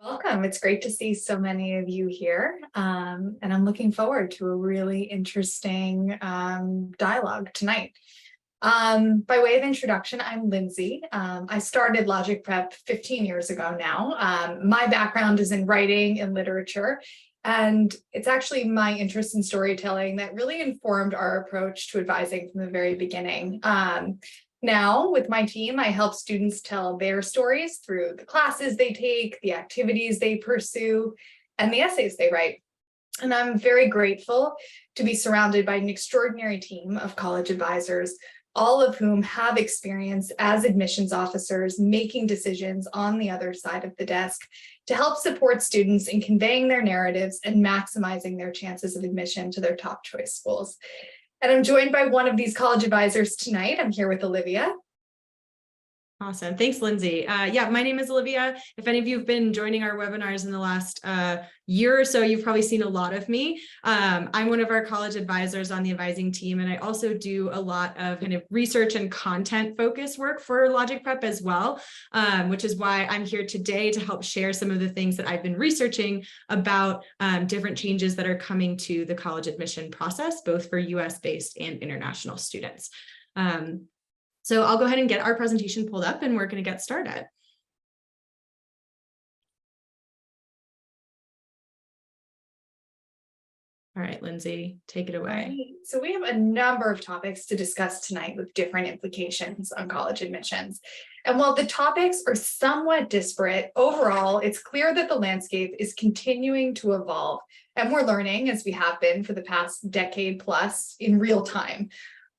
Welcome. It's great to see so many of you here. And I'm looking forward to a really interesting dialogue tonight. By way of introduction, I'm Lindsay. I started LogicPrep 15 years ago now. My background is in writing and literature, and it's actually my interest in storytelling that really informed our approach to advising from the very beginning. Now, with my team, I help students tell their stories through the classes they take, the activities they pursue, and the essays they write. And I'm very grateful to be surrounded by an extraordinary team of college advisors, all of whom have experience as admissions officers making decisions on the other side of the desk to help support students in conveying their narratives and maximizing their chances of admission to their top choice schools. And I'm joined by one of these college advisors tonight. I'm here with Olivia. Awesome. Thanks, Lindsay. Yeah, my name is Olivia. If any of you have been joining our webinars in the last year or so, you've probably seen a lot of me. I'm one of our college advisors on the advising team, and I also do a lot of kind of research and content focused work for LogicPrep as well, which is why I'm here today to help share some of the things that I've been researching about different changes that are coming to the college admission process, both for US-based and international students. So I'll go ahead and get our presentation pulled up and we're going to get started. All right, Lindsay, take it away. Right. So we have a number of topics to discuss tonight with different implications on college admissions. And while the topics are somewhat disparate, overall, it's clear that the landscape is continuing to evolve. And we're learning, as we have been for the past decade plus, in real time.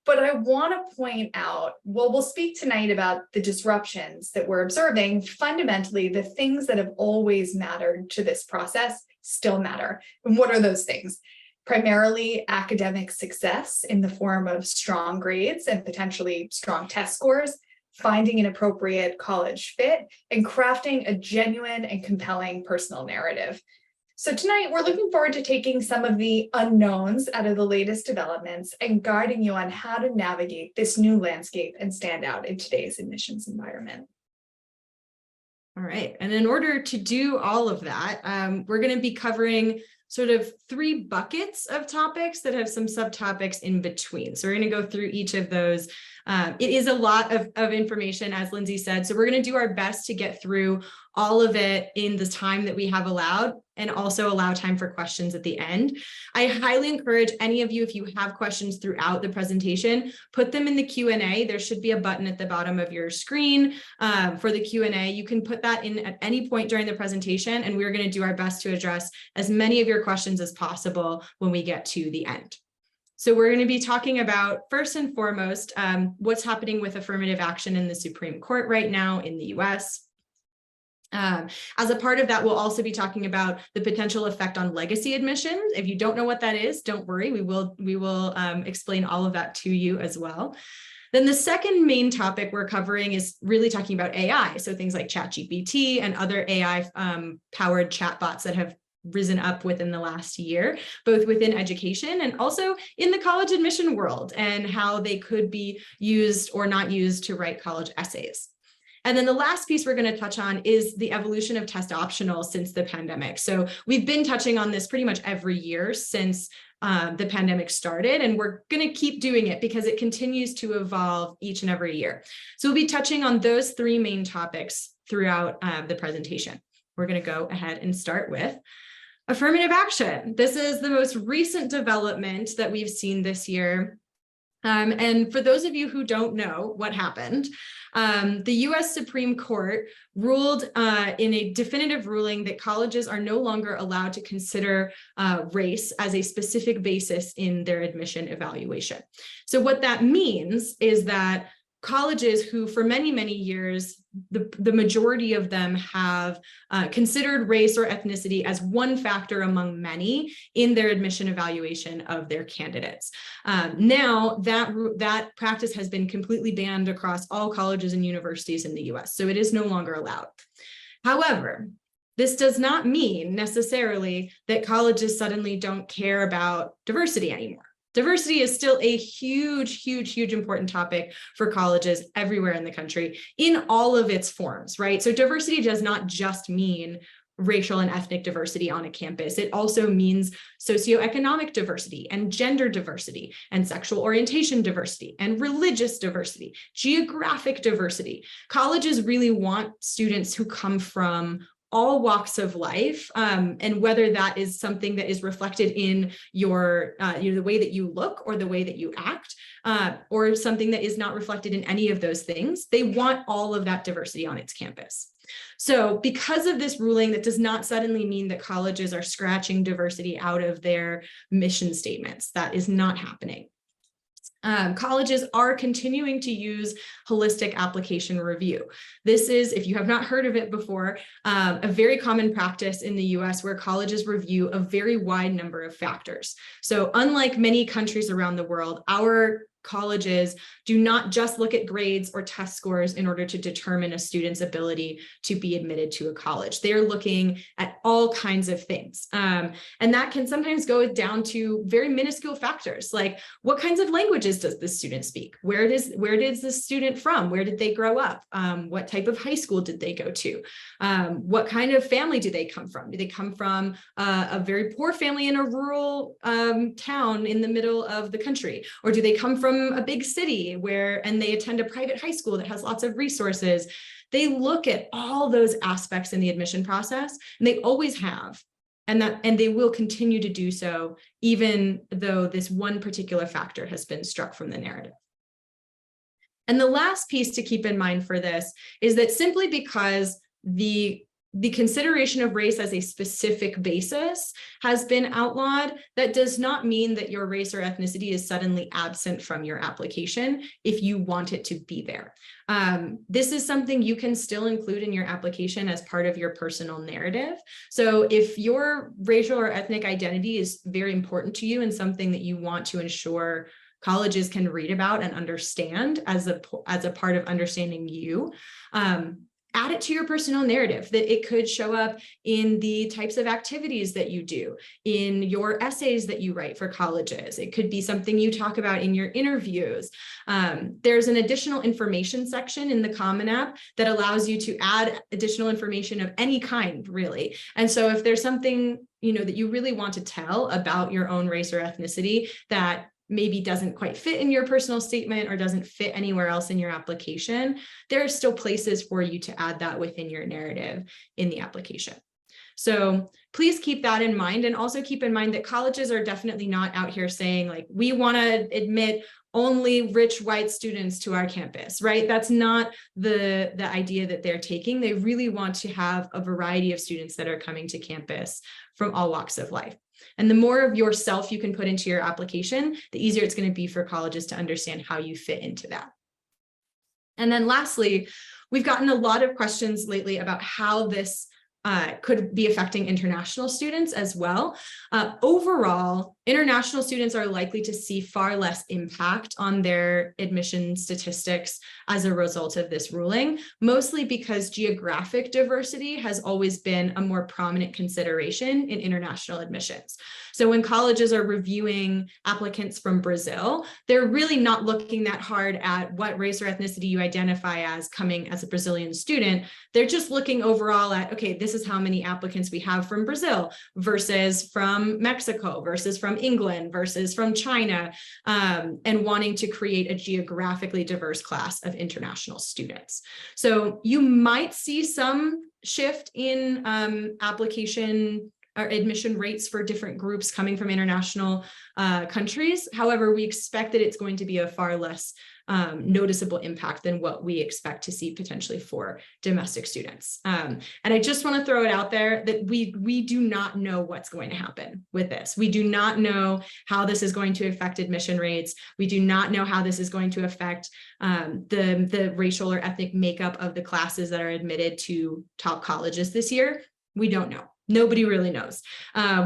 But I want to point out, well, we'll speak tonight about the disruptions that we're observing. Fundamentally, the things that have always mattered to this process still matter. And what are those things? Primarily academic success in the form of strong grades and potentially strong test scores, finding an appropriate college fit, and crafting a genuine and compelling personal narrative. So tonight, we're looking forward to taking some of the unknowns out of the latest developments and guiding you on how to navigate this new landscape and stand out in today's admissions environment. All right, and in order to do all of that, we're going to be covering sort of three buckets of topics that have some subtopics in between. So we're going to go through each of those. It is a lot of information, as Lindsay said, so we're going to do our best to get through all of it in the time that we have allowed, and also allow time for questions at the end. I highly encourage any of you, if you have questions throughout the presentation, put them in the Q&A. There should be a button at the bottom of your screen for the Q&A. You can put that in at any point during the presentation, and we're going to do our best to address as many of your questions as possible when we get to the end. So we're going to be talking about, first and foremost, what's happening with affirmative action in the Supreme Court right now in the US. As a part of that, we'll also be talking about the potential effect on legacy admissions. If you don't know what that is, don't worry, we will explain all of that to you as well. Then the second main topic we're covering is really talking about AI. So things like ChatGPT and other AI powered chatbots that have risen up within the last year, both within education and also in the college admission world, and how they could be used or not used to write college essays. And then the last piece we're going to touch on is the evolution of test optional since the pandemic. So we've been touching on this pretty much every year since the pandemic started, and we're going to keep doing it because it continues to evolve each and every year. So we'll be touching on those three main topics throughout the presentation. We're going to go ahead and start with affirmative action. This is the most recent development that we've seen this year. And for those of you who don't know what happened, the US Supreme Court ruled in a definitive ruling that colleges are no longer allowed to consider race as a specific basis in their admission evaluation. So what that means is that colleges who for many, many years, the majority of them have considered race or ethnicity as one factor among many in their admission evaluation of their candidates. Now that practice has been completely banned across all colleges and universities in the US, so it is no longer allowed. However, this does not mean necessarily that colleges suddenly don't care about diversity anymore. Diversity is still a huge important topic for colleges everywhere in the country in all of its forms, right? So diversity does not just mean racial and ethnic diversity on a campus. It also means socioeconomic diversity and gender diversity and sexual orientation diversity and religious diversity, geographic diversity. Colleges really want students who come from all walks of life, and whether that is something that is reflected in your, the way that you look or the way that you act, or something that is not reflected in any of those things, they want all of that diversity on its campus. So because of this ruling, that does not suddenly mean that colleges are scratching diversity out of their mission statements. That is not happening. Colleges are continuing to use holistic application review. This is, if you have not heard of it before, a very common practice in the US where colleges review a very wide number of factors. So unlike many countries around the world, our colleges do not just look at grades or test scores in order to determine a student's ability to be admitted to a college. They're looking at all kinds of things. And that can sometimes go down to very minuscule factors, like what kinds of languages does the student speak? Where is the student from? Where did they grow up? What type of high school did they go to? What kind of family do they come from? Do they come from a very poor family in a rural town in the middle of the country? Or do they come from a big city and they attend a private high school that has lots of resources? They look at all those aspects in the admission process, and they always have, and they will continue to do so, even though this one particular factor has been struck from the narrative. And the last piece to keep in mind for this is that simply because the consideration of race as a specific basis has been outlawed, that does not mean that your race or ethnicity is suddenly absent from your application if you want it to be there. This is something you can still include in your application as part of your personal narrative. So if your racial or ethnic identity is very important to you and something that you want to ensure colleges can read about and understand as a part of understanding you, add it to your personal narrative, that it could show up in the types of activities that you do, in your essays that you write for colleges. It could be something you talk about in your interviews. There's an additional information section in the Common App that allows you to add additional information of any kind, really. And so if there's something, that you really want to tell about your own race or ethnicity that maybe doesn't quite fit in your personal statement or doesn't fit anywhere else in your application, there are still places for you to add that within your narrative in the application. So please keep that in mind, and also keep in mind that colleges are definitely not out here saying, like, we want to admit only rich white students to our campus, right? That's not the idea that they're taking. They really want to have a variety of students that are coming to campus from all walks of life. And the more of yourself you can put into your application, the easier it's going to be for colleges to understand how you fit into that. And then lastly, we've gotten a lot of questions lately about how this could be affecting international students as well. Overall, international students are likely to see far less impact on their admission statistics as a result of this ruling, mostly because geographic diversity has always been a more prominent consideration in international admissions. So when colleges are reviewing applicants from Brazil, they're really not looking that hard at what race or ethnicity you identify as coming as a Brazilian student. They're just looking overall at, okay, this is how many applicants we have from Brazil versus from Mexico versus from England versus from China, and wanting to create a geographically diverse class of international students. So you might see some shift in application or admission rates for different groups coming from international countries. However, we expect that it's going to be a far less noticeable impact than what we expect to see potentially for domestic students. And I just want to throw it out there that we do not know what's going to happen with this. We do not know how this is going to affect admission rates. We do not know how this is going to affect the racial or ethnic makeup of the classes that are admitted to top colleges this year. We don't know. Nobody really knows.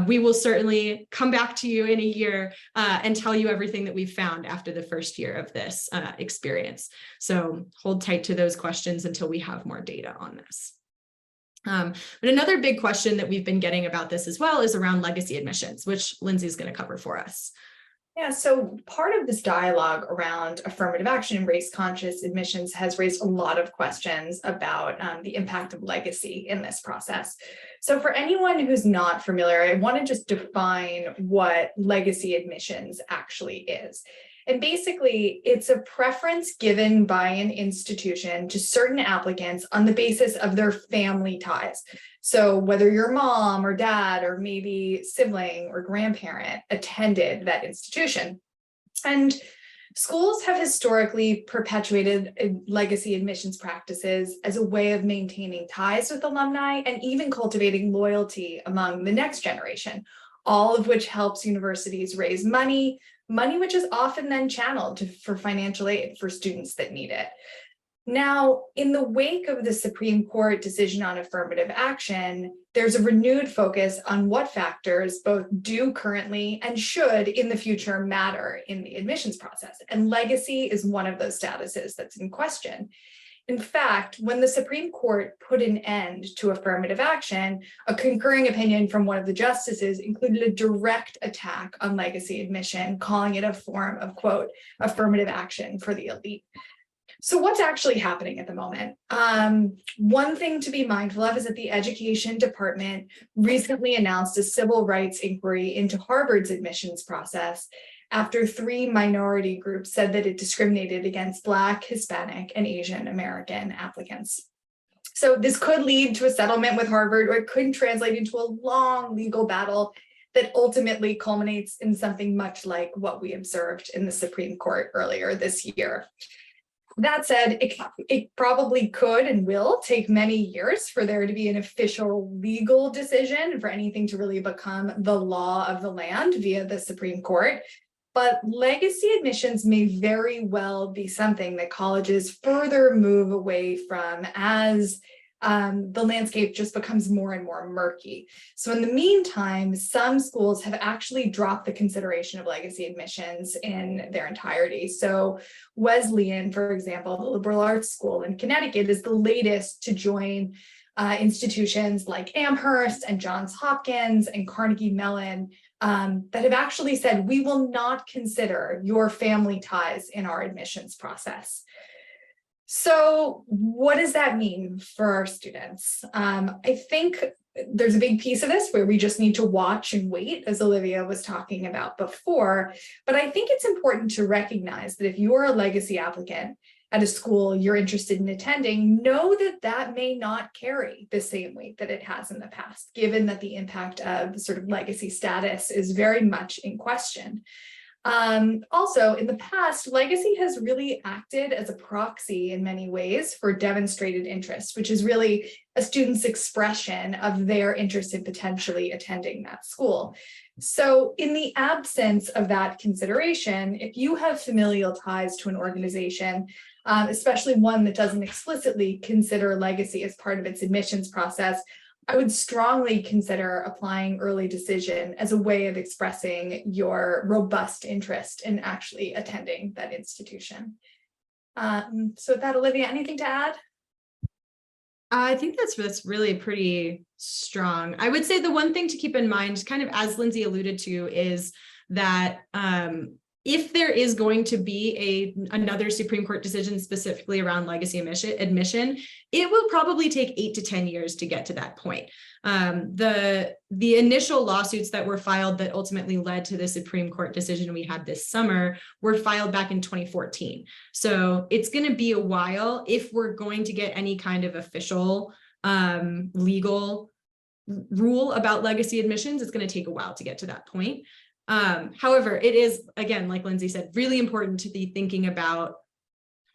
We will certainly come back to you in a year and tell you everything that we've found after the first year of this experience. So hold tight to those questions until we have more data on this. But another big question that we've been getting about this as well is around legacy admissions, which Lindsay is going to cover for us. Yeah, so part of this dialogue around affirmative action and race-conscious admissions has raised a lot of questions about the impact of legacy in this process. So for anyone who's not familiar, I want to just define what legacy admissions actually is. And basically, it's a preference given by an institution to certain applicants on the basis of their family ties. So whether your mom or dad or maybe sibling or grandparent attended that institution. And schools have historically perpetuated legacy admissions practices as a way of maintaining ties with alumni and even cultivating loyalty among the next generation, all of which helps universities raise money which is often then channeled for financial aid for students that need it. Now, in the wake of the Supreme Court decision on affirmative action, there's a renewed focus on what factors both do currently and should in the future matter in the admissions process. And legacy is one of those statuses that's in question. In fact, when the Supreme Court put an end to affirmative action, a concurring opinion from one of the justices included a direct attack on legacy admission, calling it a form of, quote, affirmative action for the elite. So what's actually happening at the moment? One thing to be mindful of is that the Education Department recently announced a civil rights inquiry into Harvard's admissions process after 3 minority groups said that it discriminated against Black, Hispanic, and Asian American applicants. So this could lead to a settlement with Harvard, or it could translate into a long legal battle that ultimately culminates in something much like what we observed in the Supreme Court earlier this year. That said, it probably could and will take many years for there to be an official legal decision, for anything to really become the law of the land via the Supreme Court. But legacy admissions may very well be something that colleges further move away from as the landscape just becomes more and more murky. So in the meantime, some schools have actually dropped the consideration of legacy admissions in their entirety. So Wesleyan, for example, the liberal arts school in Connecticut, is the latest to join institutions like Amherst and Johns Hopkins and Carnegie Mellon that have actually said, we will not consider your family ties in our admissions process. So what does that mean for our students? I think there's a big piece of this where we just need to watch and wait, as Olivia was talking about before. But I think it's important to recognize that if you're a legacy applicant at a school you're interested in attending, know that that may not carry the same weight that it has in the past, given that the impact of sort of legacy status is very much in question. Also, in the past, legacy has really acted as a proxy in many ways for demonstrated interest, which is really a student's expression of their interest in potentially attending that school. So in the absence of that consideration, if you have familial ties to an organization, especially one that doesn't explicitly consider legacy as part of its admissions process, I would strongly consider applying early decision as a way of expressing your robust interest in actually attending that institution. So with that, Olivia, anything to add? I think that's really pretty strong. I would say the one thing to keep in mind, kind of as Lindsay alluded to, is that if there is going to be another Supreme Court decision specifically around legacy admission, it will probably take 8 to 10 years to get to that point. The initial lawsuits that were filed that ultimately led to the Supreme Court decision we had this summer were filed back in 2014. So it's going to be a while if we're going to get any kind of official legal rule about legacy admissions. It's going to take a while to get to that point. However, it is, again, like Lindsay said, really important to be thinking about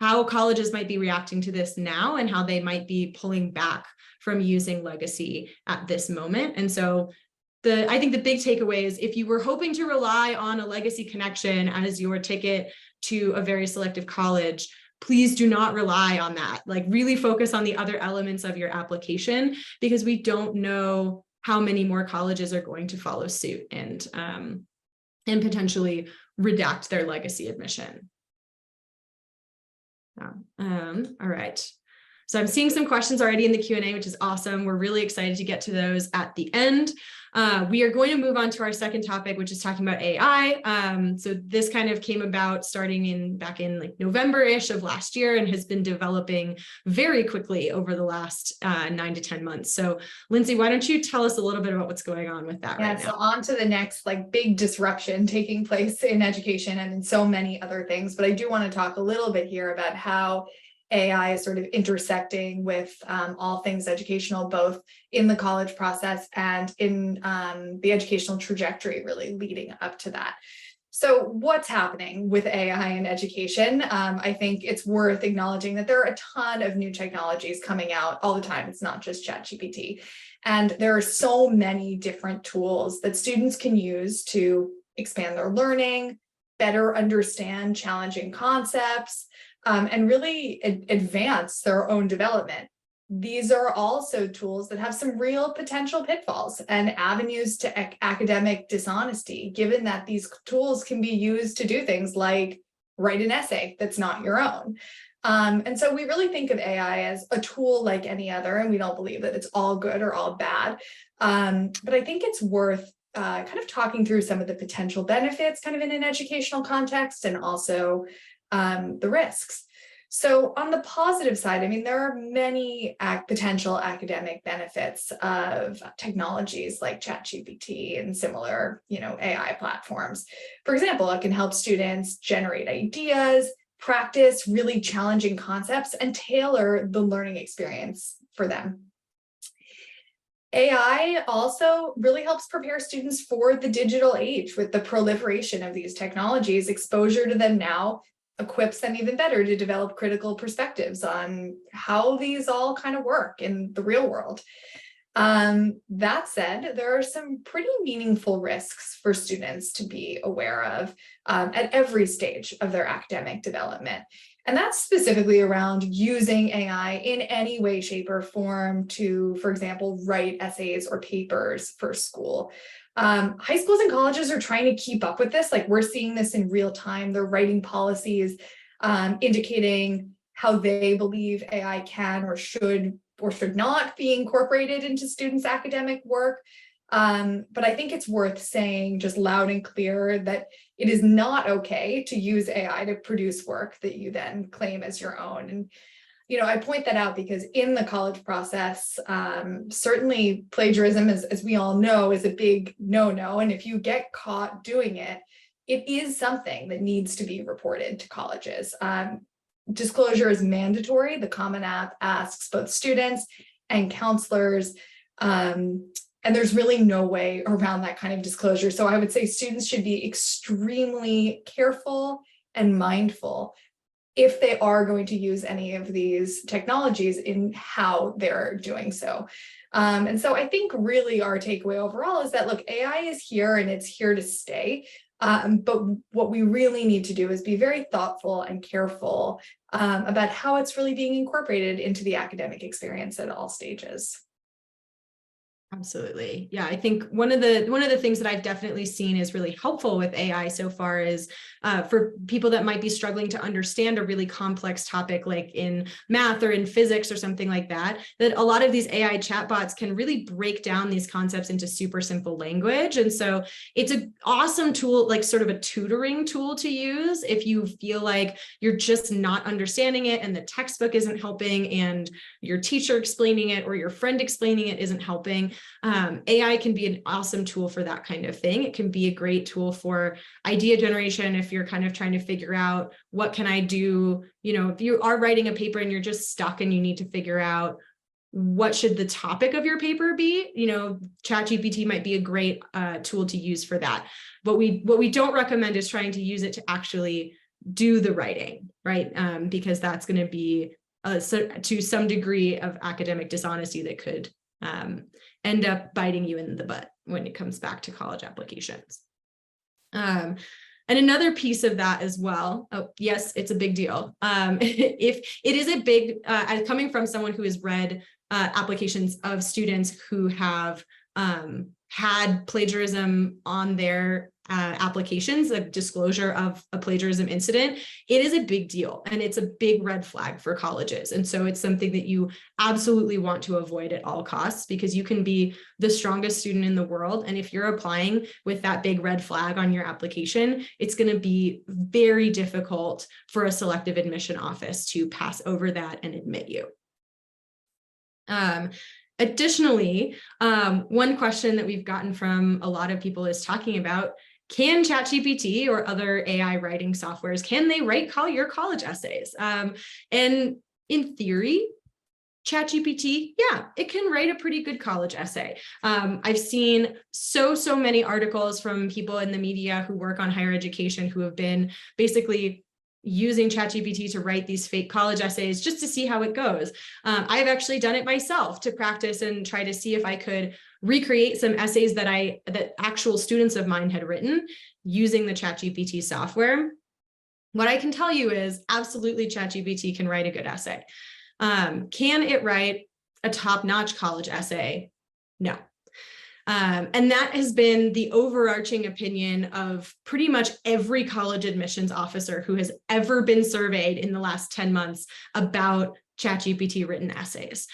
how colleges might be reacting to this now and how they might be pulling back from using legacy at this moment. And so I think the big takeaway is, if you were hoping to rely on a legacy connection as your ticket to a very selective college, please do not rely on that. Like, really focus on the other elements of your application, because we don't know how many more colleges are going to follow suit and potentially redact their legacy admission. All right. So I'm seeing some questions already in the Q&A, which is awesome. We're really excited to get to those at the end. We are going to move on to our second topic, which is talking about AI. So this kind of came about starting back in like November-ish of last year and has been developing very quickly over the last 9 to 10 months. So Lindsay, why don't you tell us a little bit about what's going on with that right now? So on to the next like big disruption taking place in education and in so many other things. But I do want to talk a little bit here about how AI is sort of intersecting with all things educational, both in the college process and in the educational trajectory really leading up to that. So what's happening with AI in education? I think it's worth acknowledging that there are a ton of new technologies coming out all the time. It's not just ChatGPT. And there are so many different tools that students can use to expand their learning, better understand challenging concepts, and really advance their own development. These are also tools that have some real potential pitfalls and avenues to academic dishonesty, given that these tools can be used to do things like write an essay that's not your own. And so we really think of AI as a tool like any other, and we don't believe that it's all good or all bad. But I think it's worth kind of talking through some of the potential benefits kind of in an educational context and also the risks. So on the positive side, I mean, there are many potential academic benefits of technologies like ChatGPT and similar, AI platforms. For example, it can help students generate ideas, practice really challenging concepts, and tailor the learning experience for them. AI also really helps prepare students for the digital age. With the proliferation of these technologies, exposure to them now equips them even better to develop critical perspectives on how these all kind of work in the real world. That said, there are some pretty meaningful risks for students to be aware of at every stage of their academic development. And that's specifically around using AI in any way, shape, or form to, for example, write essays or papers for school. High schools and colleges are trying to keep up with this. Like, we're seeing this in real time. They're writing policies indicating how they believe AI can or should not be incorporated into students' academic work. But I think it's worth saying just loud and clear that it is not okay to use AI to produce work that you then claim as your own. And I point that out because in the college process, certainly plagiarism, as we all know, is a big no-no. And if you get caught doing it, it is something that needs to be reported to colleges. Disclosure is mandatory. The Common App asks both students and counselors, and there's really no way around that kind of disclosure. So I would say students should be extremely careful and mindful if they are going to use any of these technologies in how they're doing so. And so I think really our takeaway overall is that, look, AI is here and it's here to stay. But what we really need to do is be very thoughtful and careful about how it's really being incorporated into the academic experience at all stages. Absolutely. Yeah, I think one of the things that I've definitely seen is really helpful with AI so far is for people that might be struggling to understand a really complex topic like in math or in physics or something like that, that a lot of these AI chatbots can really break down these concepts into super simple language. And so it's an awesome tool, like sort of a tutoring tool to use if you feel like you're just not understanding it and the textbook isn't helping and your teacher explaining it or your friend explaining it isn't helping. AI can be an awesome tool for that kind of thing. It can be a great tool for idea generation if you're kind of trying to figure out what can I do, if you are writing a paper and you're just stuck and you need to figure out what should the topic of your paper be, ChatGPT might be a great tool to use for that. But what we don't recommend is trying to use it to actually do the writing, right? Because that's going to be to some degree of academic dishonesty that could end up biting you in the butt when it comes back to college applications. And another piece of that as well, yes, it's a big deal. If it is a big, coming from someone who has read applications of students who have had plagiarism on their applications, a disclosure of a plagiarism incident, it is a big deal and it's a big red flag for colleges. And so it's something that you absolutely want to avoid at all costs, because you can be the strongest student in the world. And if you're applying with that big red flag on your application, it's going to be very difficult for a selective admission office to pass over that and admit you. Additionally, one question that we've gotten from a lot of people is talking about, can ChatGPT or other AI writing softwares, can they write your college essays? And in theory, ChatGPT, yeah, it can write a pretty good college essay. I've seen so many articles from people in the media who work on higher education who have been basically using ChatGPT to write these fake college essays just to see how it goes. I've actually done it myself to practice and try to see if I could recreate some essays that actual students of mine had written using the ChatGPT software. What I can tell you is absolutely ChatGPT can write a good essay. Can it write a top-notch college essay? No. And that has been the overarching opinion of pretty much every college admissions officer who has ever been surveyed in the last 10 months about ChatGPT written essays,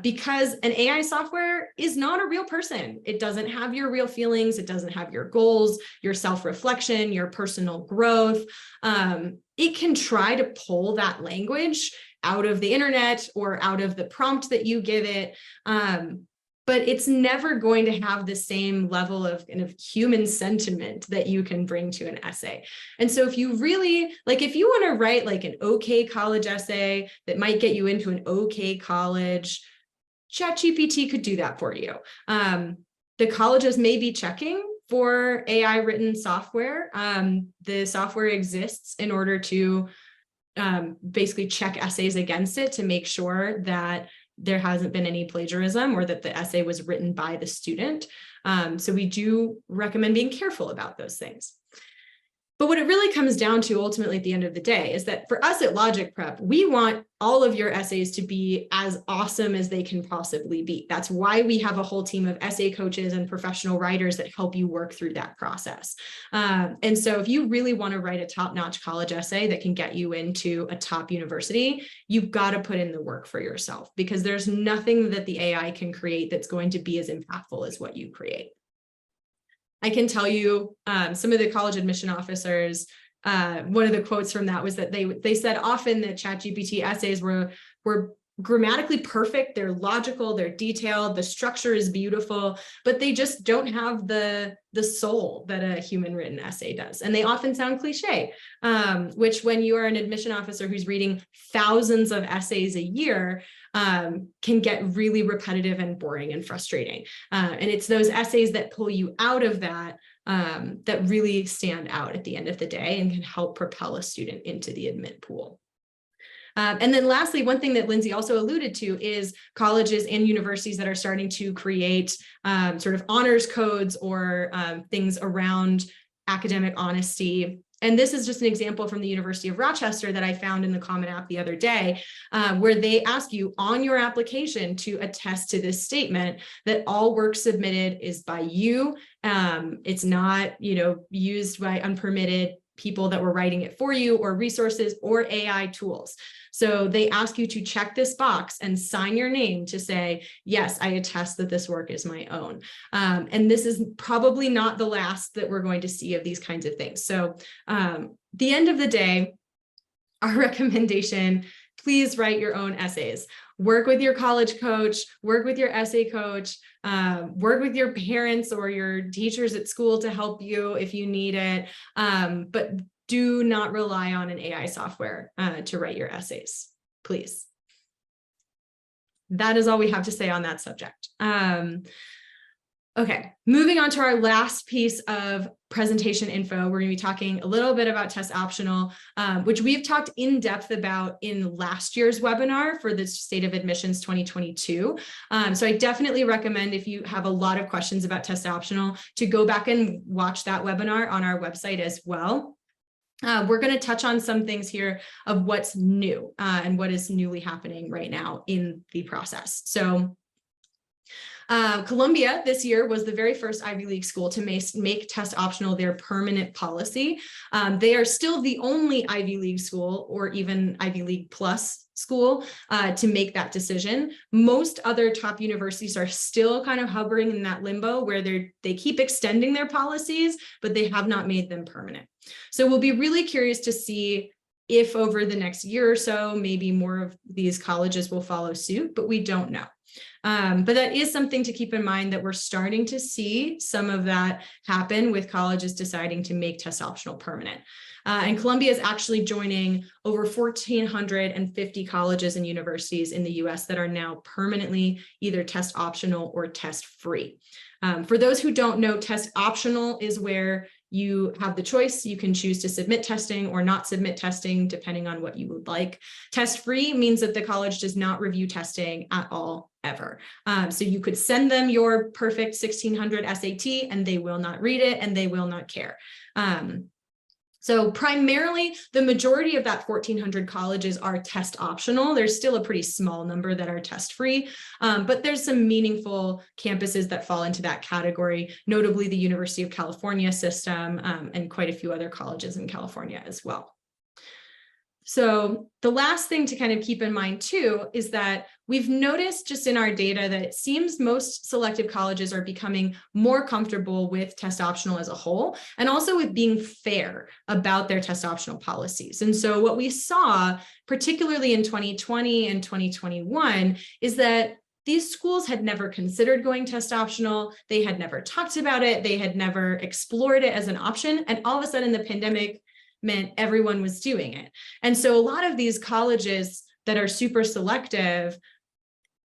because an AI software is not a real person. It doesn't have your real feelings. It doesn't have your goals, your self-reflection, your personal growth. It can try to pull that language out of the internet or out of the prompt that you give it. But it's never going to have the same level of kind of human sentiment that you can bring to an essay. And so if you really, if you want to write like an okay college essay that might get you into an okay college, ChatGPT could do that for you. The colleges may be checking for AI written software. The software exists in order to basically check essays against it to make sure that there hasn't been any plagiarism or that the essay was written by the student. So we do recommend being careful about those things. But what it really comes down to ultimately at the end of the day is that for us at LogicPrep, we want all of your essays to be as awesome as they can possibly be. That's why we have a whole team of essay coaches and professional writers that help you work through that process. And so if you really want to write a top-notch college essay that can get you into a top university, you've got to put in the work for yourself, because there's nothing that the AI can create that's going to be as impactful as what you create. I can tell you some of the college admission officers, one of the quotes from that was that they said often that ChatGPT essays were grammatically perfect, they're logical, they're detailed, the structure is beautiful, but they just don't have the soul that a human written essay does. And they often sound cliche, which when you are an admission officer who's reading thousands of essays a year, can get really repetitive and boring and frustrating. And it's those essays that pull you out of that that really stand out at the end of the day and can help propel a student into the admit pool. And then lastly, one thing that Lindsay also alluded to is colleges and universities that are starting to create sort of honors codes or things around academic honesty. And this is just an example from the University of Rochester that I found in the Common App the other day, where they ask you on your application to attest to this statement that all work submitted is by you. It's not, used by unpermitted people that were writing it for you or resources or AI tools. So they ask you to check this box and sign your name to say, yes, I attest that this work is my own. And this is probably not the last that we're going to see of these kinds of things. So the end of the day, our recommendation, please write your own essays. Work with your college coach, work with your essay coach, work with your parents or your teachers at school to help you if you need it. But do not rely on an AI software to write your essays, please. That is all we have to say on that subject. Okay, moving on to our last piece of presentation info. We're going to be talking a little bit about test optional, which we've talked in depth about in last year's webinar for the State of Admissions 2022. So I definitely recommend, if you have a lot of questions about test optional, to go back and watch that webinar on our website as well. We're going to touch on some things here of what's new and what is newly happening right now in the process. So Columbia this year was the very first Ivy League school to make test optional their permanent policy. They are still the only Ivy League school, or even Ivy League plus school, to make that decision. Most other top universities are still kind of hovering in that limbo where they keep extending their policies, but they have not made them permanent. So we'll be really curious to see if over the next year or so, maybe more of these colleges will follow suit, but we don't know. But that is something to keep in mind, that we're starting to see some of that happen with colleges deciding to make test optional permanent. And Columbia is actually joining over 1,450 colleges and universities in the US that are now permanently either test optional or test free. For those who don't know, test optional is where you have the choice. You can choose to submit testing or not submit testing, depending on what you would like. Test free means that the college does not review testing at all, ever. So you could send them your perfect 1600 SAT and they will not read it and they will not care. So primarily, the majority of that 1,400 colleges are test optional. There's still a pretty small number that are test free, but there's some meaningful campuses that fall into that category, notably the University of California system, and quite a few other colleges in California as well. So the last thing to kind of keep in mind too is that we've noticed just in our data that it seems most selective colleges are becoming more comfortable with test optional as a whole, and also with being fair about their test optional policies. And so what we saw, particularly in 2020 and 2021, is that these schools had never considered going test optional. They had never talked about it. They had never explored it as an option. And all of a sudden the pandemic meant everyone was doing it. And so a lot of these colleges that are super selective,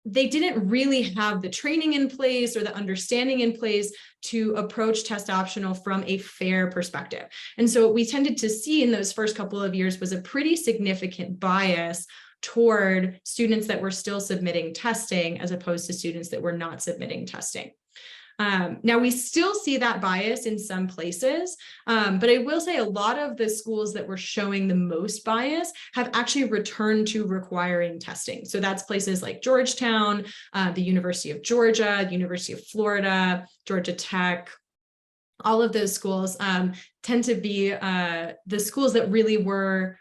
they didn't really have the training in place or the understanding in place to approach test optional from a fair perspective. And so what we tended to see in those first couple of years was a pretty significant bias toward students that were still submitting testing as opposed to students that were not submitting testing. Now, we still see that bias in some places, but I will say a lot of the schools that were showing the most bias have actually returned to requiring testing. So that's places like Georgetown, the University of Georgia, the University of Florida, Georgia Tech. All of those schools tend to be the schools that really were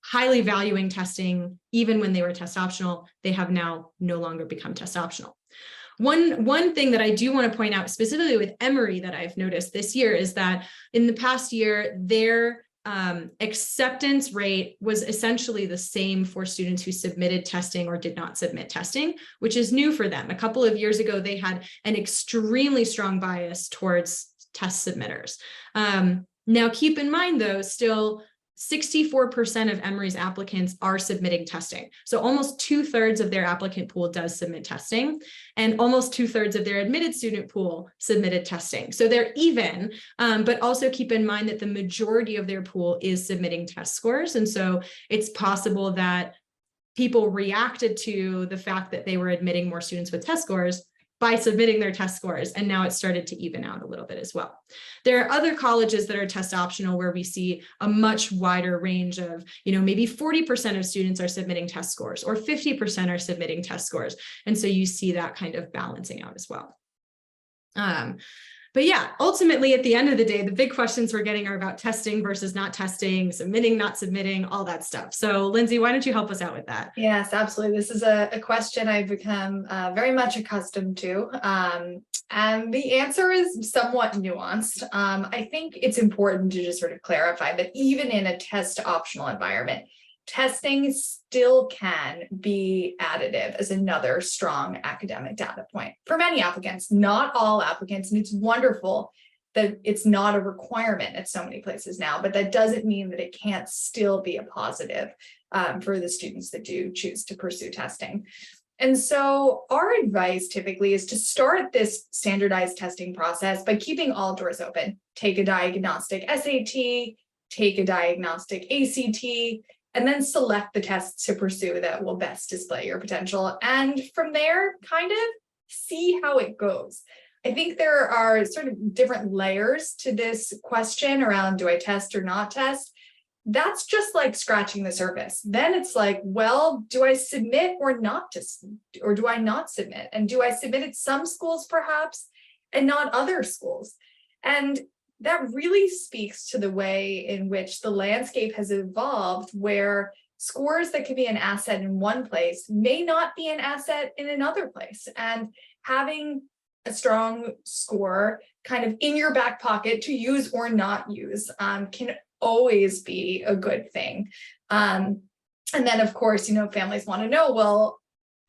highly valuing testing, even when they were test optional. They have now no longer become test optional. One thing that I do want to point out specifically with Emory that I've noticed this year is that in the past year, their acceptance rate was essentially the same for students who submitted testing or did not submit testing, which is new for them. A couple of years ago, they had an extremely strong bias towards test submitters. Now, keep in mind, though, still 64% of Emory's applicants are submitting testing. So almost 2/3 of their applicant pool does submit testing, and almost 2/3 of their admitted student pool submitted testing. So they're even, but also keep in mind that the majority of their pool is submitting test scores. And so it's possible that people reacted to the fact that they were admitting more students with test scores by submitting their test scores, and now it started to even out a little bit as well. There are other colleges that are test optional where we see a much wider range of, maybe 40% of students are submitting test scores or 50% are submitting test scores. And so you see that kind of balancing out as well. But yeah, ultimately, at the end of the day, the big questions we're getting are about testing versus not testing, submitting, not submitting, all that stuff. So Lindsay, why don't you help us out with that? Yes, absolutely. This is a question I've become very much accustomed to. And the answer is somewhat nuanced. I think it's important to just sort of clarify that even in a test optional environment, testing still can be additive as another strong academic data point for many applicants, not all applicants. And it's wonderful that it's not a requirement at so many places now, but that doesn't mean that it can't still be a positive for the students that do choose to pursue testing. And so our advice typically is to start this standardized testing process by keeping all doors open. Take a diagnostic SAT, take a diagnostic ACT, and then select the tests to pursue that will best display your potential. And from there, kind of see how it goes. I think there are sort of different layers to this question around, do I test or not test? that's just like scratching the surface. Then it's like, well, do I submit or not or do I not submit? And do I submit at some schools perhaps and not other schools? And that really speaks to the way in which the landscape has evolved, where scores that could be an asset in one place may not be an asset in another place. And having a strong score kind of in your back pocket to use or not use can always be a good thing. And then, of course, families want to know, well,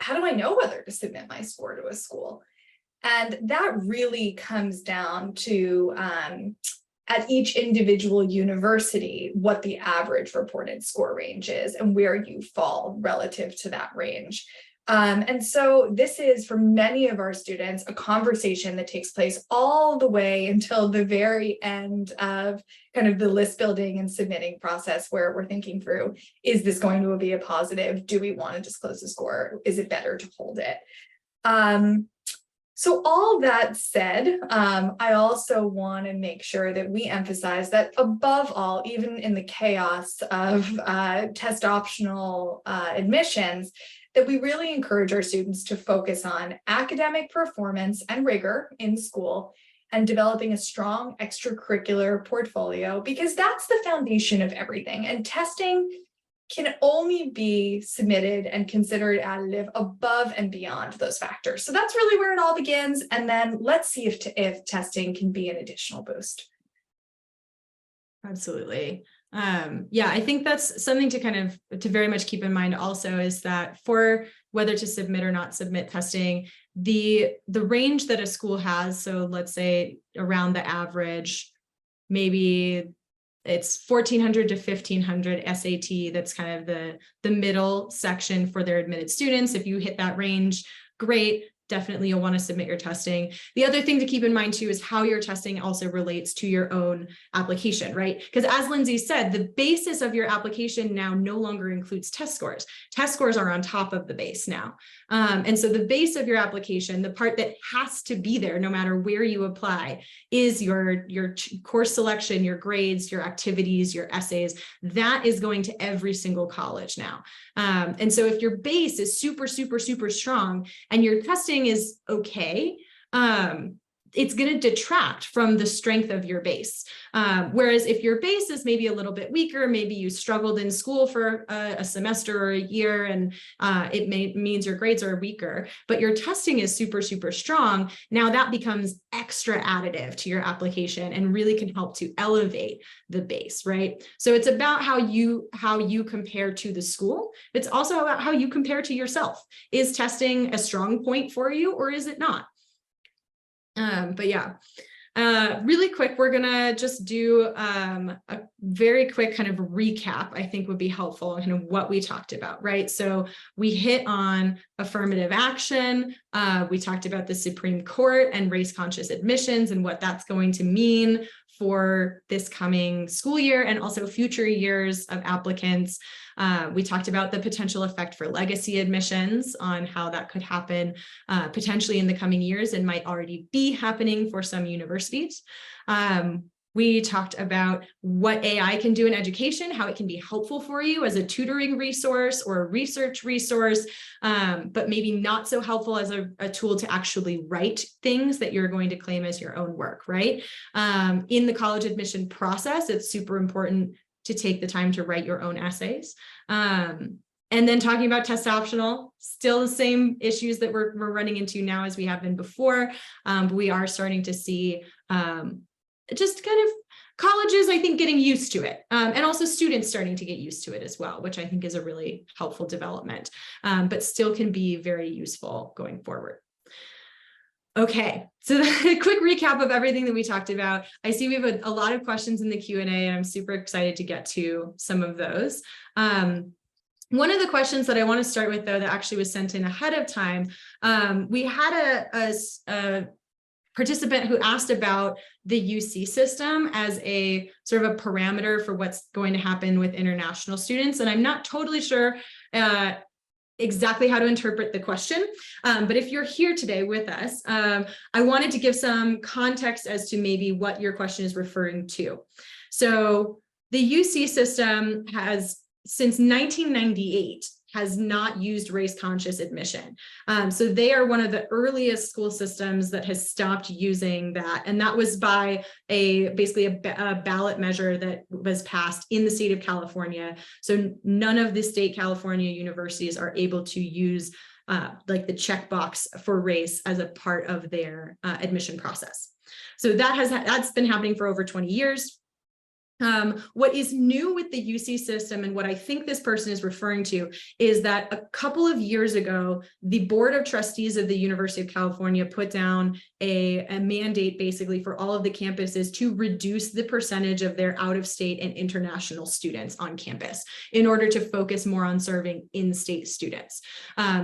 how do I know whether to submit my score to a school? And that really comes down to at each individual university, what the average reported score range is and where you fall relative to that range. And so this is, for many of our students, a conversation that takes place all the way until the very end of kind of the list building and submitting process, where we're thinking through, is this going to be a positive? Do we want to disclose the score? Is it better to hold it? So all that said, I also want to make sure that we emphasize that above all, even in the chaos of test optional admissions, that we really encourage our students to focus on academic performance and rigor in school and developing a strong extracurricular portfolio, because that's the foundation of everything. And testing can only be submitted and considered additive above and beyond those factors. So that's really where it all begins. And then let's see if testing can be an additional boost. Absolutely. Yeah, I think that's something to very much keep in mind also, is that for whether to submit or not submit testing, the range that a school has, so let's say around the average, maybe it's 1,400 to 1,500 SAT. That's kind of the middle section for their admitted students. If you hit that range, great. Definitely you'll want to submit your testing. The other thing to keep in mind too is how your testing also relates to your own application, right? Because as Lindsay said, the basis of your application now no longer includes test scores. Test scores are on top of the base now. And so the base of your application, the part that has to be there no matter where you apply, is your course selection, your grades, your activities, your essays. That is going to every single college now. And so if your base is super, super, super strong and your testing is okay, it's going to detract from the strength of your base. Whereas if your base is maybe a little bit weaker, maybe you struggled in school for a semester or a year, and it means your grades are weaker, but your testing is super, super strong. Now that becomes extra additive to your application and really can help to elevate the base, right? So it's about how you compare to the school. It's also about how you compare to yourself. Is testing a strong point for you, or is it not? But yeah, really quick, we're gonna just do a very quick kind of recap, I think would be helpful, kind of what we talked about, right? So we hit on affirmative action. We talked about the Supreme Court and race-conscious admissions and what that's going to mean for this coming school year and also future years of applicants. We talked about the potential effect for legacy admissions, on how that could happen potentially in the coming years and might already be happening for some universities. We talked about what AI can do in education, how it can be helpful for you as a tutoring resource or a research resource, but maybe not so helpful as a tool to actually write things that you're going to claim as your own work, right? In the college admission process, it's super important to take the time to write your own essays. And then talking about test optional, still the same issues that we're running into now as we have been before. But we are starting to see just kind of colleges, I think, getting used to it, and also students starting to get used to it as well, which I think is a really helpful development, but still can be very useful going forward. Okay, so a quick recap of everything that we talked about. I see we have a lot of questions in the Q&A, and I'm super excited to get to some of those. One of the questions that I want to start with, though, that actually was sent in ahead of time, we had a participant who asked about the UC system as a sort of a parameter for what's going to happen with international students. And I'm not totally sure exactly how to interpret the question. But if you're here today with us, I wanted to give some context as to maybe what your question is referring to. So the UC system has, since 1998, has not used race-conscious admission. So they are one of the earliest school systems that has stopped using that. And that was by basically a ballot measure that was passed in the state of California. So none of the state California universities are able to use like the checkbox for race as a part of their admission process. So that's been happening for over 20 years. What is new with the UC system, and what I think this person is referring to, is that a couple of years ago, the Board of Trustees of the University of California put down a mandate basically for all of the campuses to reduce the percentage of their out-of-state and international students on campus in order to focus more on serving in-state students.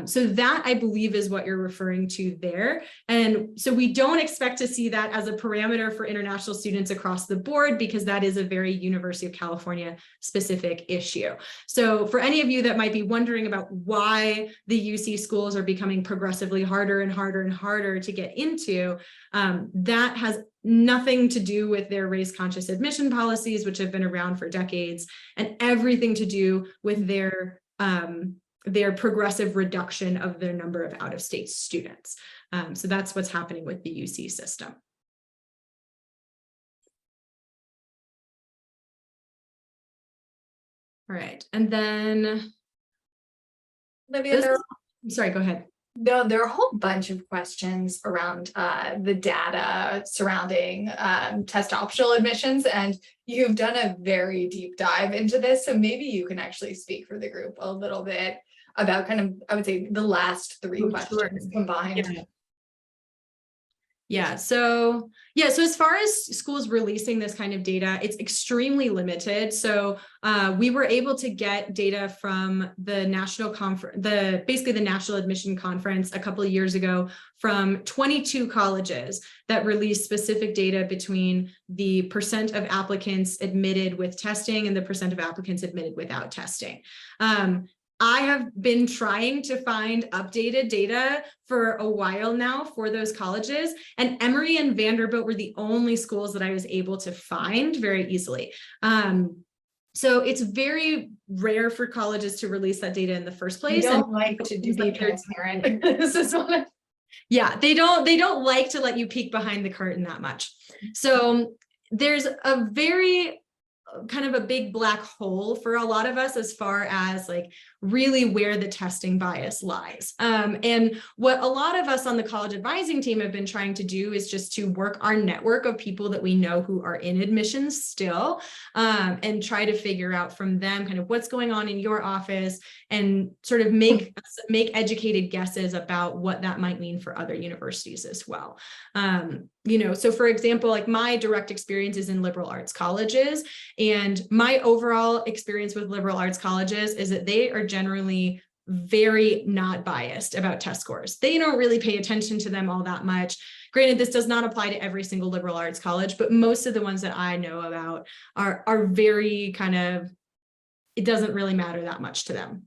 So that, I believe, is what you're referring to there. And so we don't expect to see that as a parameter for international students across the board, because that is a very University of California specific issue. So for any of you that might be wondering about why the UC schools are becoming progressively harder and harder and harder to get into, that has nothing to do with their race-conscious admission policies, which have been around for decades, and everything to do with their progressive reduction of their number of out-of-state students. So that's what's happening with the UC system. All right, and then Olivia, I'm sorry, go ahead. No, there are a whole bunch of questions around the data surrounding test optional admissions, and you've done a very deep dive into this. So maybe you can actually speak for the group a little bit about kind of, I would say, the last three questions combined. Yeah. So as far as schools releasing this kind of data, it's extremely limited. So we were able to get data from the national conference, basically the National Admission Conference a couple of years ago, from 22 colleges that released specific data between the percent of applicants admitted with testing and the percent of applicants admitted without testing. I have been trying to find updated data for a while now for those colleges, and Emory and Vanderbilt were the only schools that I was able to find very easily. So it's very rare for colleges to release that data in the first place. They don't like to be transparent. This is what yeah, they don't like to let you peek behind the curtain that much. So there's a very kind of a big black hole for a lot of us as far as like really where the testing bias lies. And what a lot of us on the college advising team have been trying to do is just to work our network of people that we know who are in admissions still, and try to figure out from them kind of what's going on in your office and sort of make educated guesses about what that might mean for other universities as well. So for example, like my direct experience is in liberal arts colleges, and my overall experience with liberal arts colleges is that they are generally very not biased about test scores. They don't really pay attention to them all that much. Granted, this does not apply to every single liberal arts college, but most of the ones that I know about are very kind of, it doesn't really matter that much to them.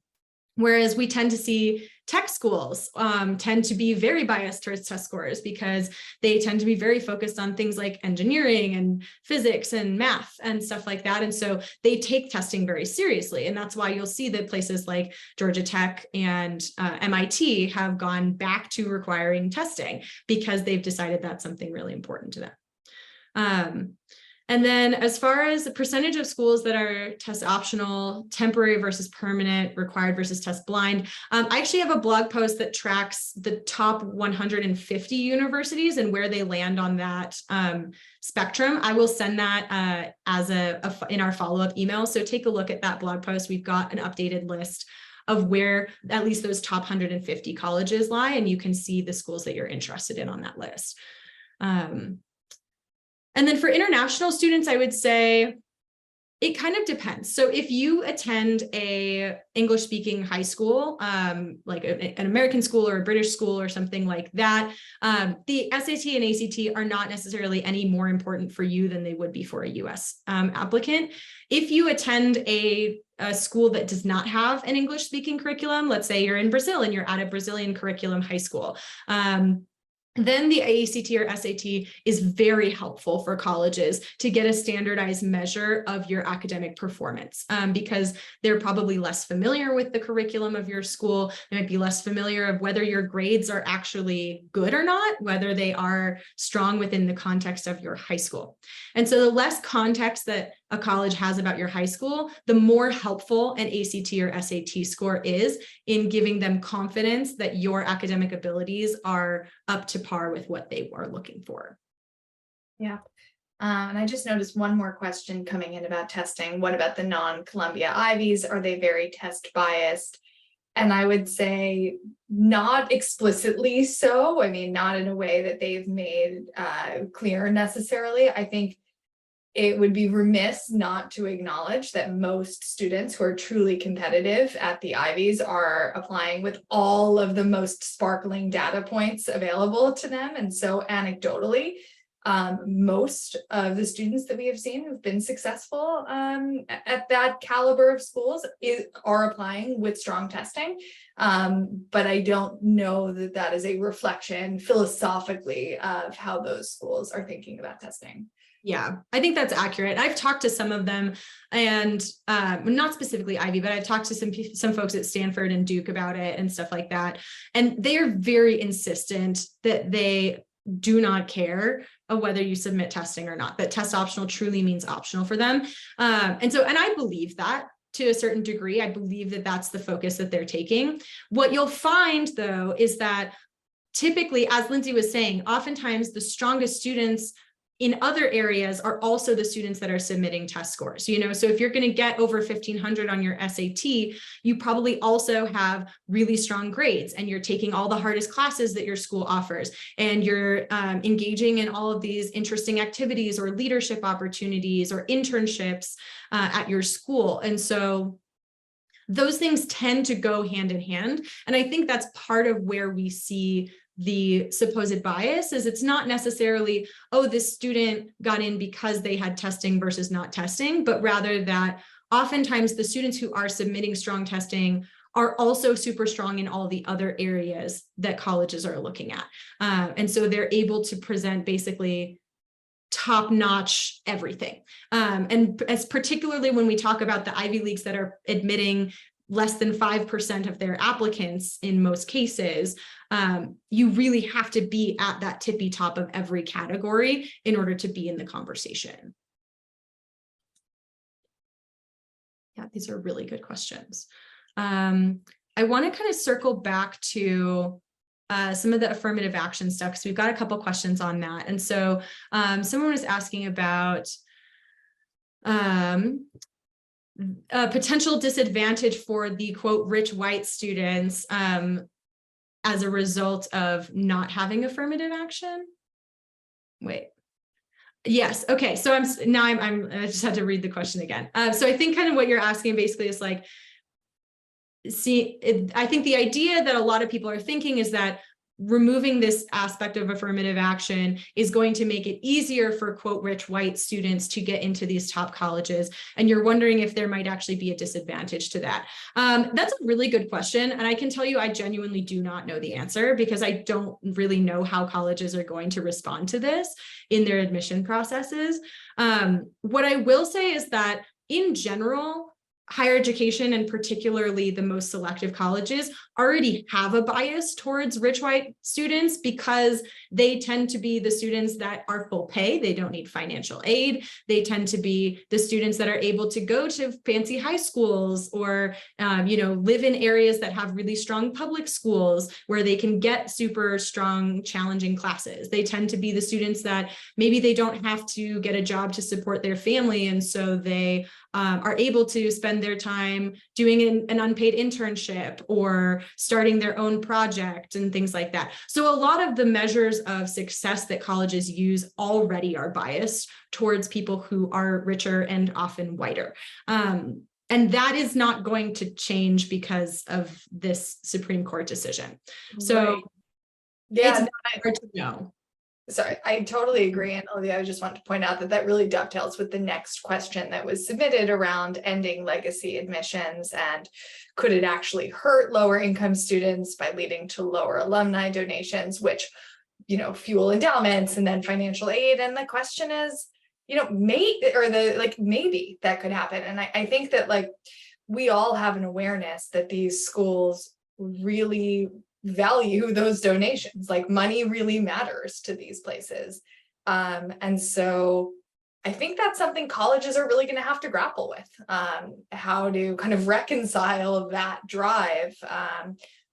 Whereas we tend to see tech schools tend to be very biased towards test scores because they tend to be very focused on things like engineering and physics and math and stuff like that. And so they take testing very seriously. And that's why you'll see that places like Georgia Tech and MIT have gone back to requiring testing because they've decided that's something really important to them. And then as far as the percentage of schools that are test optional, temporary versus permanent, required versus test blind, I actually have a blog post that tracks the top 150 universities and where they land on that spectrum. I will send that as in our follow-up email. So take a look at that blog post. We've got an updated list of where at least those top 150 colleges lie, and you can see the schools that you're interested in on that list. And then for international students, I would say it kind of depends. So if you attend a English speaking high school, like an American school or a British school or something like that, the SAT and ACT are not necessarily any more important for you than they would be for a US applicant. If you attend a school that does not have an English speaking curriculum, let's say you're in Brazil and you're at a Brazilian curriculum high school, then the ACT or SAT is very helpful for colleges to get a standardized measure of your academic performance, because they're probably less familiar with the curriculum of your school. They might be less familiar of whether your grades are actually good or not, whether they are strong within the context of your high school. And so the less context that a college has about your high school, the more helpful an ACT or SAT score is in giving them confidence that your academic abilities are up to par with what they are looking for. Yeah. And I just noticed one more question coming in about testing. What about the non-Columbia Ivies? Are they very test biased? And I would say not explicitly so. I mean, not in a way that they've made clear necessarily. I think it would be remiss not to acknowledge that most students who are truly competitive at the Ivies are applying with all of the most sparkling data points available to them. And so anecdotally, most of the students that we have seen who've been successful at that caliber of schools are applying with strong testing. But I don't know that that is a reflection philosophically of how those schools are thinking about testing. Yeah, I think that's accurate. I've talked to some of them, and not specifically Ivy, but I've talked to some folks at Stanford and Duke about it and stuff like that. And they are very insistent that they do not care whether you submit testing or not, that test optional truly means optional for them. And I believe that to a certain degree. I believe that that's the focus that they're taking. What you'll find, though, is that typically, as Lindsay was saying, oftentimes the strongest students in other areas are also the students that are submitting test scores. So if you're going to get over 1,500 on your SAT, you probably also have really strong grades, and you're taking all the hardest classes that your school offers, and you're engaging in all of these interesting activities or leadership opportunities or internships at your school. And so those things tend to go hand in hand. And I think that's part of where we see the supposed bias is it's not necessarily, oh, this student got in because they had testing versus not testing, but rather that oftentimes the students who are submitting strong testing are also super strong in all the other areas that colleges are looking at. And so they're able to present basically top-notch everything. And as particularly when we talk about the Ivy Leagues that are admitting less than 5% of their applicants in most cases, you really have to be at that tippy top of every category in order to be in the conversation. Yeah, these are really good questions. I want to kind of circle back to some of the affirmative action stuff, because we've got a couple questions on that. And so someone was asking about a potential disadvantage for the quote rich white students as a result of not having affirmative action. Wait. Yes. Okay. So I just had to read the question again. So I think kind of what you're asking basically is like, I think the idea that a lot of people are thinking is that removing this aspect of affirmative action is going to make it easier for quote rich white students to get into these top colleges. And you're wondering if there might actually be a disadvantage to that. That's a really good question. And I can tell you, I genuinely do not know the answer, because I don't really know how colleges are going to respond to this in their admission processes. What I will say is that in general, higher education, and particularly the most selective colleges, already have a bias towards rich white students because they tend to be the students that are full pay. They don't need financial aid. They tend to be the students that are able to go to fancy high schools or, live in areas that have really strong public schools where they can get super strong, challenging classes. They tend to be the students that maybe they don't have to get a job to support their family. And so they are able to spend their time doing an unpaid internship or starting their own project and things like that. So a lot of the measures of success that colleges use already are biased towards people who are richer and often whiter. And that is not going to change because of this Supreme Court decision. So right. Yeah, it's hard to know. Sorry, I totally agree. And Olivia, I just want to point out that really dovetails with the next question that was submitted around ending legacy admissions, and could it actually hurt lower income students by leading to lower alumni donations, which fuel endowments and then financial aid. And the question is, maybe that could happen. And I think that like we all have an awareness that these schools really value those donations. Like money really matters to these places. And so I think that's something colleges are really going to have to grapple with, how to kind of reconcile that drive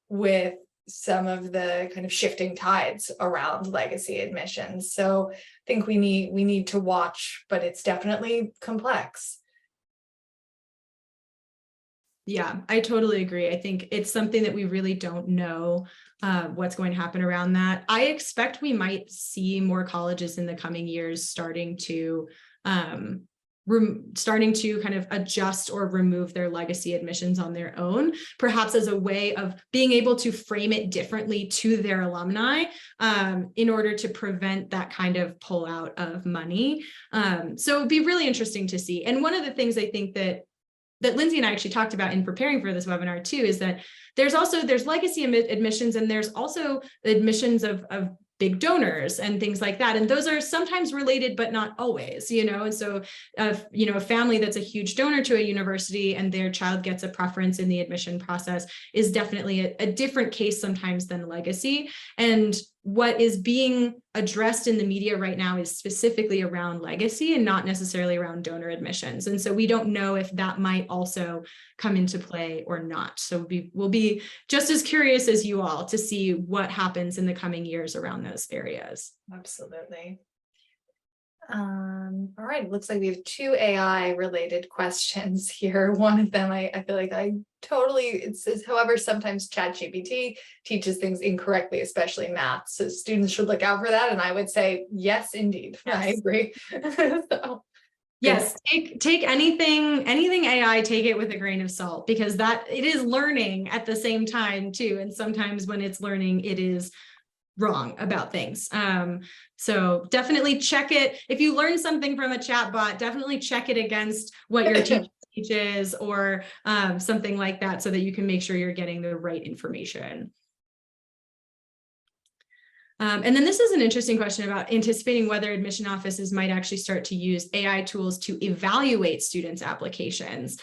with some of the kind of shifting tides around legacy admissions. So I think we need to watch, but it's definitely complex. Yeah, I totally agree. I think it's something that we really don't know what's going to happen around that. I expect we might see more colleges in the coming years starting to kind of adjust or remove their legacy admissions on their own, perhaps as a way of being able to frame it differently to their alumni in order to prevent that kind of pullout of money. So it'd be really interesting to see. And one of the things I think that Lindsay and I actually talked about in preparing for this webinar too, is that there's legacy admissions, and there's also admissions of big donors and things like that. And those are sometimes related, but not always, and so, a family that's a huge donor to a university and their child gets a preference in the admission process is definitely a different case sometimes than legacy. And what is being addressed in the media right now is specifically around legacy and not necessarily around donor admissions. And so we don't know if that might also come into play or not. So we'll be just as curious as you all to see what happens in the coming years around those areas. Absolutely. All right, it looks like we have 2 AI related questions here. One of them, I feel like it says, however, sometimes ChatGPT teaches things incorrectly, especially math. So students should look out for that. And I would say, yes, indeed. Yes. I agree. So, yes, take anything AI, take it with a grain of salt, because that it is learning at the same time too. And sometimes when it's learning, it is wrong about things. So definitely check it. If you learn something from a chatbot, definitely check it against what your teacher teaches or something like that, so that you can make sure you're getting the right information. And then this is an interesting question about anticipating whether admission offices might actually start to use AI tools to evaluate students' applications,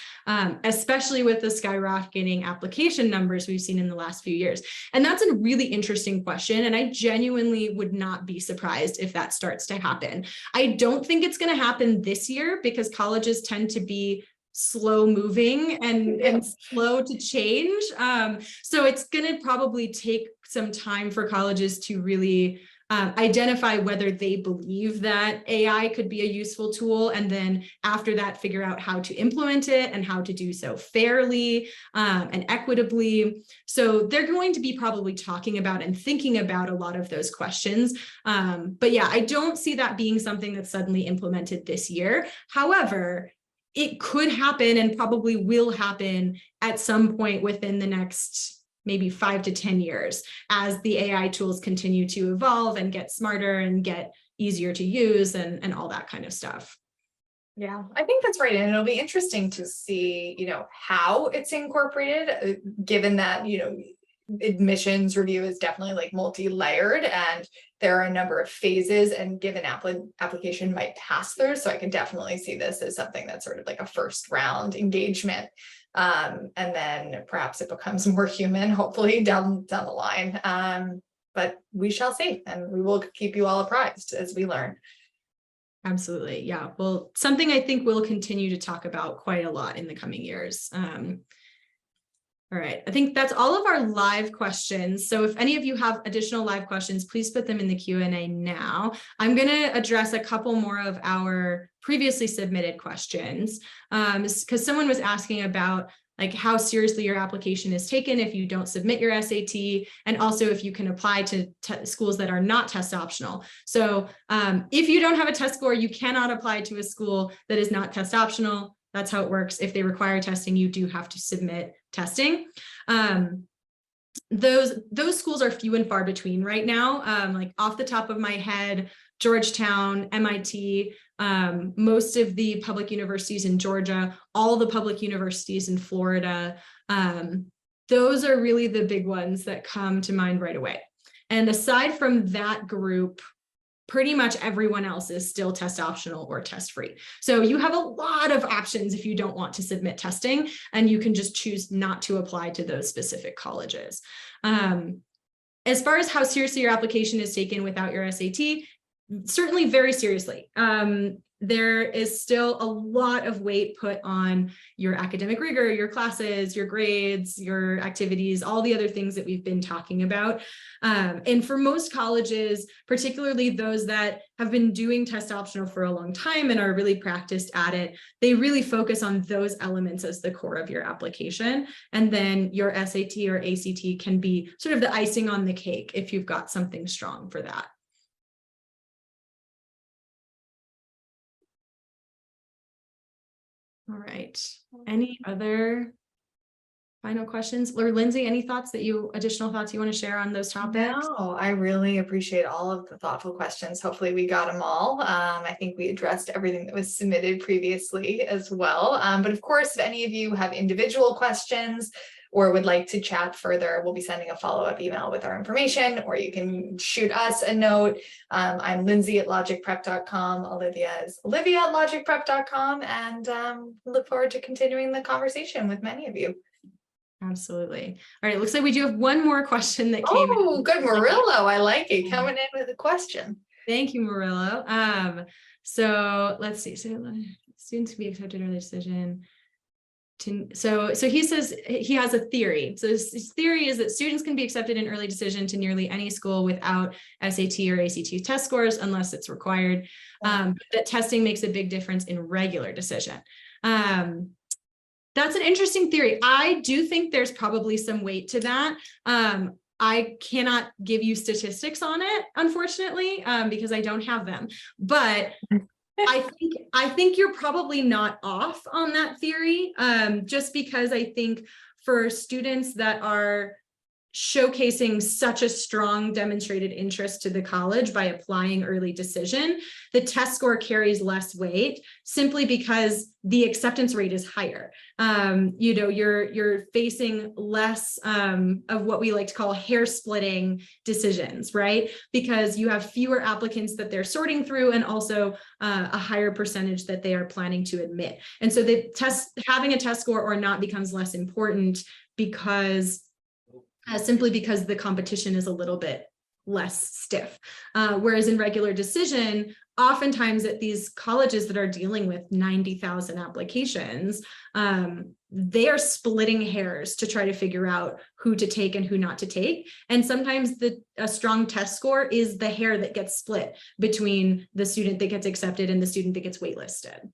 especially with the skyrocketing application numbers we've seen in the last few years. And that's a really interesting question. And I genuinely would not be surprised if that starts to happen. I don't think it's going to happen this year, because colleges tend to be slow moving and slow to change. So it's going to probably take some time for colleges to really identify whether they believe that AI could be a useful tool, and then after that, figure out how to implement it and how to do so fairly and equitably. So they're going to be probably talking about and thinking about a lot of those questions. But yeah, I don't see that being something that's suddenly implemented this year. However, it could happen and probably will happen at some point within the next maybe 5 to 10 years, as the AI tools continue to evolve and get smarter and get easier to use and all that kind of stuff. Yeah, I think that's right. And it'll be interesting to see, how it's incorporated, given that, admissions review is definitely like multi-layered, and there are a number of phases and given application might pass through. So I can definitely see this as something that's sort of like a first round engagement. And then perhaps it becomes more human, hopefully down the line. But we shall see, and we will keep you all apprised as we learn. Absolutely. Yeah. Well, something I think we'll continue to talk about quite a lot in the coming years. All right, I think that's all of our live questions. So if any of you have additional live questions, please put them in the Q&A now. I'm going to address a couple more of our previously submitted questions, because someone was asking about like how seriously your application is taken if you don't submit your SAT, and also if you can apply to schools that are not test optional. So if you don't have a test score, you cannot apply to a school that is not test optional. That's how it works. If they require testing, you do have to submit testing. Those schools are few and far between right now. Like off the top of my head, Georgetown, MIT, most of the public universities in Georgia, all the public universities in Florida. Those are really the big ones that come to mind right away. And aside from that group, pretty much everyone else is still test optional or test free. So you have a lot of options if you don't want to submit testing, and you can just choose not to apply to those specific colleges. As far as how seriously your application is taken without your SAT, certainly very seriously. There is still a lot of weight put on your academic rigor, your classes, your grades, your activities, all the other things that we've been talking about. And for most colleges, particularly those that have been doing test optional for a long time and are really practiced at it, they really focus on those elements as the core of your application. And then your SAT or ACT can be sort of the icing on the cake if you've got something strong for that. All right. Any other final questions? Or Lindsay, any additional thoughts you want to share on those topics? No, I really appreciate all of the thoughtful questions. Hopefully we got them all. I think we addressed everything that was submitted previously as well. But of course, if any of you have individual questions or would like to chat further, we'll be sending a follow-up email with our information, or you can shoot us a note. I'm Lindsay at LogicPrep.com. Olivia is Olivia at LogicPrep.com, and look forward to continuing the conversation with many of you. Absolutely. All right. It looks like we do have one more question that came in. Oh, good, Murillo. I like it. Coming in with a question. Thank you, Murillo. So let's see. So students can be accepted in early decision. So he says he has a theory. So his theory is that students can be accepted in early decision to nearly any school without SAT or ACT test scores unless it's required. That testing makes a big difference in regular decision. That's an interesting theory. I do think there's probably some weight to that. I cannot give you statistics on it, unfortunately, because I don't have them. But I think you're probably not off on that theory, just because I think for students that are showcasing such a strong demonstrated interest to the college by applying early decision, the test score carries less weight simply because the acceptance rate is higher. You're facing less of what we like to call hair splitting decisions, right? Because you have fewer applicants that they're sorting through, and also a higher percentage that they are planning to admit. And so the having a test score or not becomes less important because simply because the competition is a little bit less stiff. Whereas in regular decision, oftentimes at these colleges that are dealing with 90,000 applications, they are splitting hairs to try to figure out who to take and who not to take. And sometimes a strong test score is the hair that gets split between the student that gets accepted and the student that gets waitlisted.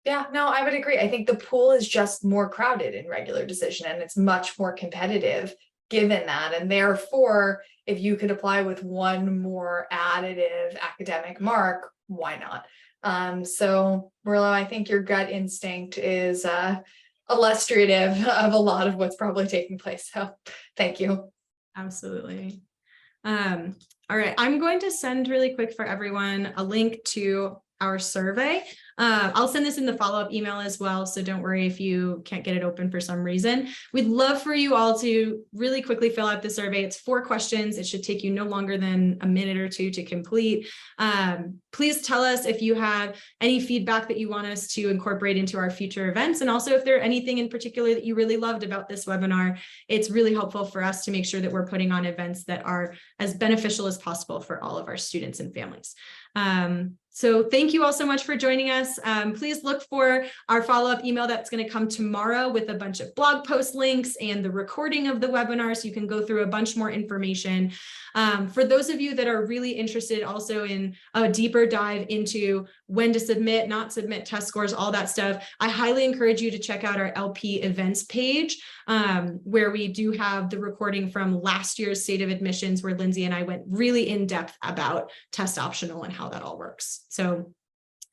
Yeah, no, I would agree. I think the pool is just more crowded in regular decision, and it's much more competitive given that. And therefore, if you could apply with one more additive academic mark, why not? So Murillo, I think your gut instinct is illustrative of a lot of what's probably taking place. So thank you. Absolutely. All right, I'm going to send really quick for everyone a link to our survey. I'll send this in the follow-up email as well, so don't worry if you can't get it open for some reason. We'd love for you all to really quickly fill out the survey. It's 4 questions. It should take you no longer than a minute or 2 to complete. Please tell us if you have any feedback that you want us to incorporate into our future events, and also if there's anything in particular that you really loved about this webinar. It's really helpful for us to make sure that we're putting on events that are as beneficial as possible for all of our students and families. So thank you all so much for joining us. Please look for our follow-up email that's going to come tomorrow with a bunch of blog post links and the recording of the webinar, so you can go through a bunch more information. For those of you that are really interested also in a deeper dive into when to submit, not submit test scores, all that stuff, I highly encourage you to check out our LP events page, where we do have the recording from last year's State of Admissions, where Lindsay and I went really in depth about test optional and how that all works. So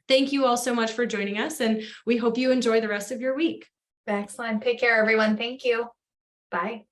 thank you all so much for joining us, and we hope you enjoy the rest of your week. Excellent. Take care, everyone. Thank you. Bye.